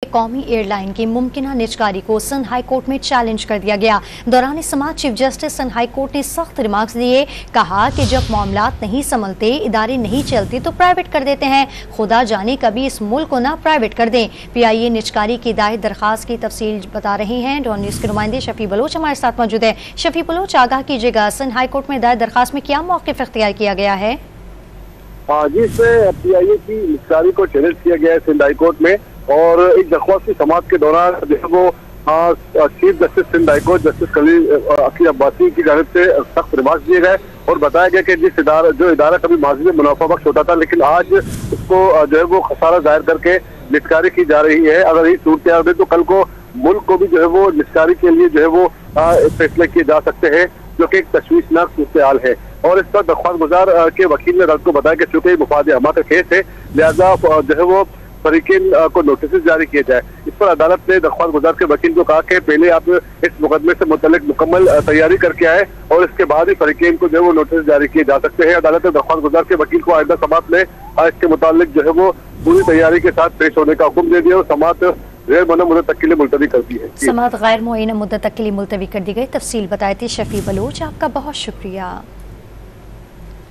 कौमी एयरलाइन की मुमकिना निजकारी को सिंध हाई कोर्ट में चैलेंज कर दिया गया। दौरान समाअत chief justice Sindh high court ने सख्त रिमार्क्स दिए। कहा कि जब मामलात नहीं संभलते, इदारे नहीं चलते तो प्राइवेट कर देते हैं। खुदा जाने कभी इस मुल्क को ना प्राइवेट कर दें। PIA निजकारी की दायर दरखास्त की तफसील बता रहे हैं। डॉन न्यूज़ के नुमाइंदे शफी बलोच हमारे साथ मौजूद है। शफी बलोच, आगाह कीजिएगा, सिंध हाई कोर्ट में दायर दरखास्त में क्या मौक़िफ़ इख्तियार किया गया है? जिसमें PIA की निजकारी को चैलेंज किया गया है सिंध हाई कोर्ट में, और एक दरख्वास्त की समाअत के दौरान जो है वो chief justice Sindh high court justice Akeel Abbasi की जानिब से सख्त रिमार्क्स दिए गए और बताया गया कि जो इदारा कभी माजी में मुनाफा बख्श होता था, लेकिन आज उसको जो है वो खसारा जाहिर करके निजकारी की जा रही है। अगर ये सूरत हाल है तो कल को मुल्क को भी जो है वो निजकारी के लिए जो है वो फैसले किए जा सकते हैं, जो कि एक तशवीशनाक सूरत हाल है। और इस पर दरख्वास्त गुजार के वकील ने रात को बताया कि चूंकि मुफाद अमा का केस है, लिहाजा जो है वो फरीकीन को नोटिस जारी किए जाए। इस पर अदालत ने दरख्वास्त गुजार के वकील को कहा कि पहले आप इस मुकदमे से मुतल्लिक मुकम्मल तैयारी करके आए और इसके बाद ही फरीकीन को जो है वो नोटिस जारी किए जा सकते हैं। अदालत ने दरख्वास्त गुजार के वकील को आइंदा समाअत में इसके मुतालिक जो है वो पूरी तैयारी के साथ पेश होने का हुक्म दे दिया और समाअत गैर मुअय्यन मुद्दत तक के लिए मुलतवी कर दी है। समाअत गैर मुअय्यन मुद्दत तक के लिए मुलतवी कर दी गई। तफसील बताई थी शफी बलोच, आपका बहुत शुक्रिया।